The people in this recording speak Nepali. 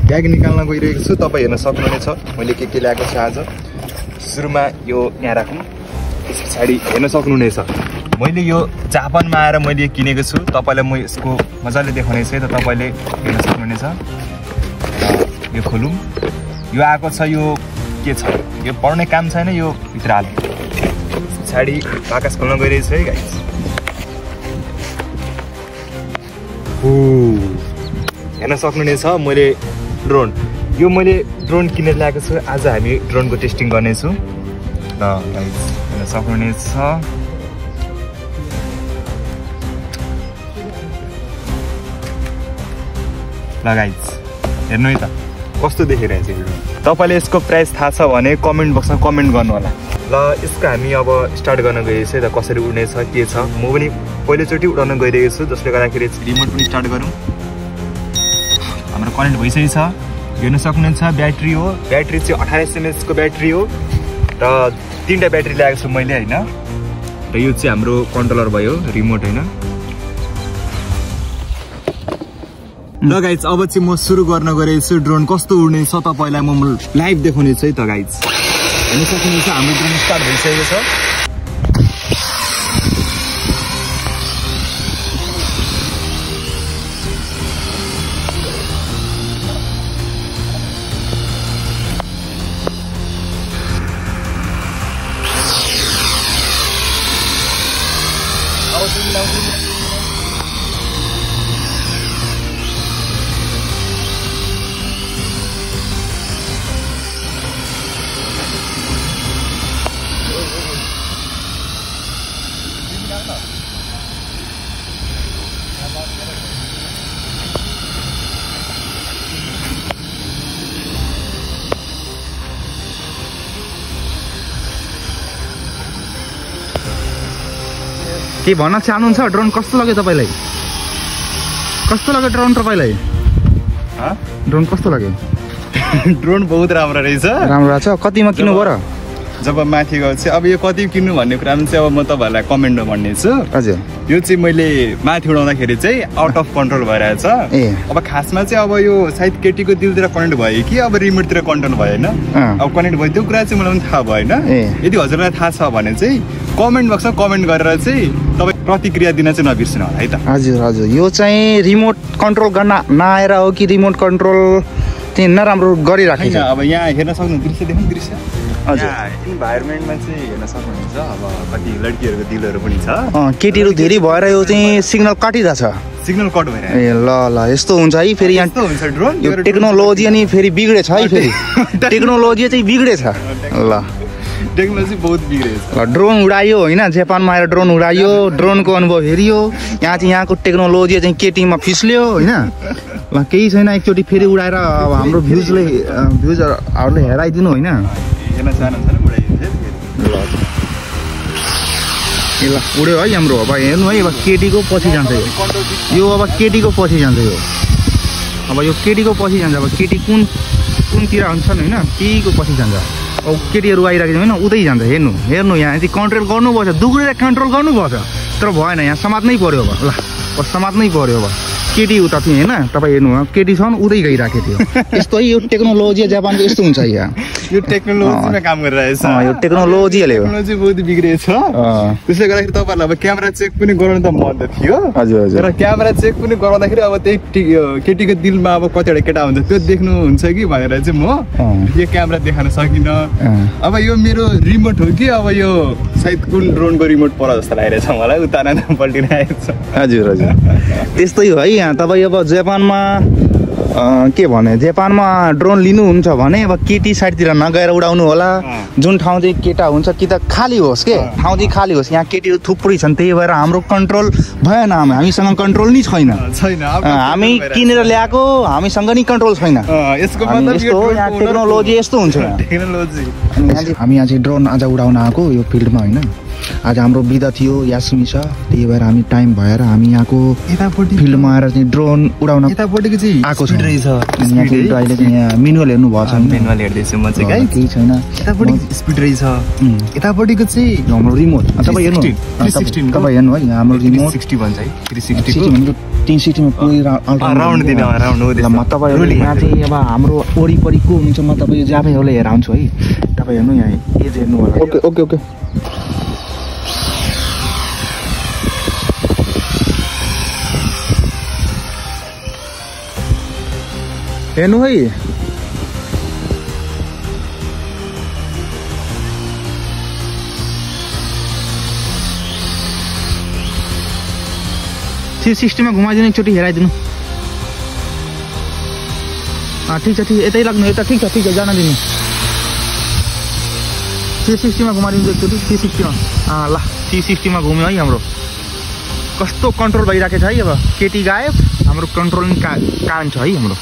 ब्याग निकाल्न गइरहेको छु। तपाईँ हेर्न सक्नुहुनेछ मैले के ल्याएको छु आज। सुरुमा यो यहाँ राखौँ, त्यस पछाडि हेर्न सक्नुहुनेछ मैले यो जापानमा आएर मैले किनेको छु। तपाईँलाई म यसको मजाले देखाउने छु है त, तपाईँले हेर्न सक्नुहुनेछ। यो खोलौँ, यो आएको छ, यो के छ, यो पढ्ने काम छैन, यो भित्र हालौँ। पछाडि बाकस खोल्न गइरहेको छु है गाइस। हेर्न सक्नुहुनेछ मैले ड्रोन, यो मैले ड्रोन किनेर ल्याएको छु। आज हामी ड्रोनको टेस्टिङ गर्नेछौँ ल गाइस, हेर्न सक्नुहुनेछ। ल गाइस हेर्नु है त कस्तो देखिरहेछ यो। तपाईँले यसको प्राइस थाहा छ भने कमेन्ट बक्समा कमेन्ट गर्नु होला। ल यसको हामी अब स्टार्ट गर्न गइरहेको छ त, कसरी उड्ने छ के छ। म पनि पहिलोचोटि उडाउन गइरहेको छु, जसले गर्दाखेरि रिमोट पनि स्टार्ट गरौँ। हाम्रो कनेक्ट भइसकेको छ, हेर्न सक्नुहुन्छ। ब्याट्री हो, ब्याट्री चाहिँ 28 mAh को ब्याट्री हो र 3टा ब्याट्री ल्याएको छु मैले होइन। र यो चाहिँ हाम्रो कन्ट्रोलर भयो, रिमोट होइन। ल गाइज अब चाहिँ म सुरु गर्न गइरहेको छु। ड्रोन कस्तो उड्ने छ तपाईँलाई म लाइभ देखाउने छु है त गाइज। हेर्न सक्नुहुन्छ हाम्रो ड्रोन स्टार्ट भइसकेको छ। के भन्न चाहनुहुन्छ? ड्रोन कस्तो लाग्यो तपाईँलाई? कस्तो लाग्यो ड्रोन तपाईँलाई? ड्रोन कस्तो लाग्यो? ड्रोन बहुत राम्रो रहेछ। राम्रो रहेछ। कतिमा किन्नु भयो र? जब माथि गयो चाहिँ अब यो कति किन्नु भन्ने कुरामा चाहिँ अब म तपाईँहरूलाई कमेन्टमा भनिदिन्छु। हजुर, यो चाहिँ मैले माथि उडाउँदाखेरि चाहिँ आउट अफ कन्ट्रोल भइरहेछ। अब खासमा चाहिँ अब यो सायद केटीको दिलतिर कनेक्ट भयो कि अब रिमोटतिर कन्ट्रोल भयो होइन। अब कनेक्ट भयो त्यो कुरा चाहिँ मलाई पनि थाहा भएन। यदि हजुरलाई थाहा छ भने चाहिँ कमेन्ट बक्समा कमेन्ट गरेर चाहिँ तपाईँ प्रतिक्रिया दिन चाहिँ नबिर्सिनु होला है त। हजुर हजुर, यो चाहिँ रिमोट कन्ट्रोल गर्न नआएर हो कि रिमोट कन्ट्रोल चाहिँ नराम्रो गरिराखेको छ? अब यहाँ हेर्न सक्नु दृश्य देख्नु दृश्य। हजुर, इन्भाइरोमेन्टमा चाहिँ हेर्न सक्नुहुन्छ अब कति लड्कीहरूको दिलहरू पनि छ। केटीहरू धेरै भएर यो चाहिँ सिग्नल काटिरहेछ। सिग्नल कट भइरहेछ। ए ल ल, यस्तो हुन्छ है फेरि। यहाँ हुन्छ ड्रोन यो टेक्नोलोजी अनि फेरि बिग्रेछ है फेरि। टेक्नोलोजी चाहिँ बिग्रेछ। ल टेक्नोलोजी बहुत बिग्रेछ। ड्रोन उडायो होइन, जापानमा आएर ड्रोन उडायो, ड्रोनको अनुभव हेरियो। यहाँ चाहिँ यहाँको टेक्नोलोजी चाहिँ केटीमा फिस्ल्यो होइन। ल केही छैन, एकचोटि फेरि उडाएर अब हाम्रो भ्युजहरूले हेराइदिनु होइन। हेर्न चाहनुहुन्छ भने उडाइदिन्छ। ल उड्यो है हाम्रो। अब हेर्नु है, अब केटीको पछि जान्छ यो। अब केटीको पछि जान्छ यो। अब यो केटीको पछि जान्छ। अब केटी कुनतिर हुन्छन् होइन, केहीको पछि जान्छ। अब केटीहरू आइरहेको छ होइन, उतै जान्छ। हेर्नु हेर्नु, यहाँ चाहिँ कन्ट्रोल गर्नुपर्छ, दुग्रेर कन्ट्रोल गर्नुपर्छ, तर भएन। यहाँ समात्नै पर्यो अब। ल समात्नै पर्यो अब। केटी उता थियो होइन, तपाईँ हेर्नु केटी छ उतै गइराखेको थियो। यस्तो है यो टेक्नोलोजी जापानको यस्तो हुन्छ यहाँ। यो टेक्नोलोजीमा काम गरिरहेछ। यो टेक्नोलोजीले टेक्नोलोजी बहुत बिग्रेछ। त्यसले गर्दाखेरि तपाईँहरूलाई अब क्यामेरा चेक पनि गराउनु त मन त थियो। हजुर हजुर। तर क्यामेरा चेक पनि गराउँदाखेरि अब त्यही केटीको दिलमा अब कतिवटा केटा हुन्छ त्यो देख्नुहुन्छ कि भनेर चाहिँ म यो क्यामेरा देखाउन सकिनँ। अब यो मेरो रिमोट हो कि अब यो सायद कुन ड्रोनको रिमोट पर जस्तो लागिरहेछ मलाई, उताना पल्टिरहेको छ। हजुर हजुर, त्यस्तै हो है। यहाँ तपाईँ अब जापानमा के भने, जापानमा ड्रोन लिनुहुन्छ भने अब केटी साइडतिर नगएर उडाउनु होला। जुन ठाउँ चाहिँ केटा हुन्छ कि त खाली होस् के, ठाउँ चाहिँ खाली होस्। यहाँ केटीहरू थुप्रै छन्, त्यही भएर हाम्रो कन्ट्रोल भएन। हामीसँग कन्ट्रोल नै छैन। हामी किनेर ल्याएको, हामीसँग नि कन्ट्रोल छैन। यसको मतलब यहाँ टेक्नोलोजी यस्तो हुन्छ। टेक्नोलोजी। हामी यहाँ चाहिँ ड्रोन आज उडाउन आएको यो फिल्डमा होइन। आज हाम्रो बिदा थियो यास्मी छ त्यही भएर हामी टाइम भएर हामी यहाँको यतापट्टि फिल्डमा आएर चाहिँ ड्रोन उडाउन यतापट्टिको चाहिँ आएको छ स्पिड रहेछ यहाँ चाहिँ अहिले चाहिँ यहाँ मेनुअल हेर्नु भएको छ मेनुअल हेर्दैछु म चाहिँ गाइस केही छैन यतापट्टि स्पिड रहेछ यतापट्टिको चाहिँ हाम्रो रिमोट तपाईँ हेर्नु 316 तपाईँ हेर्नु है यहाँ हाम्रो रिमोट 360 भन्छ है 360 भनेको 360 मा पुरै राउन्ड दिने राउन्ड हो म तपाईँहरू यहाँ चाहिँ अब हाम्रो वरिपरि को हुनुहुन्छ म तपाईँ जाबैहरूलाई हेर आउँछु है तपाईँ हेर्नु यहाँ एज हेर्नु होला ओके ओके ओके हेर्नु है थ्री सिक्सटीमा घुमाइदिनु एकचोटि हेराइदिनु ठिक छ ठिक यतै लाग्नु यता ठिक छ जान दिनु 360 मा घुमाइदिनु एकचोटि 360 मा ल 360 मा घुम्यो है हाम्रो कस्तो कन्ट्रोल भइराखेको छ है अब केटी गायब हाम्रो कन्ट्रोलिङ काम छ है हाम्रो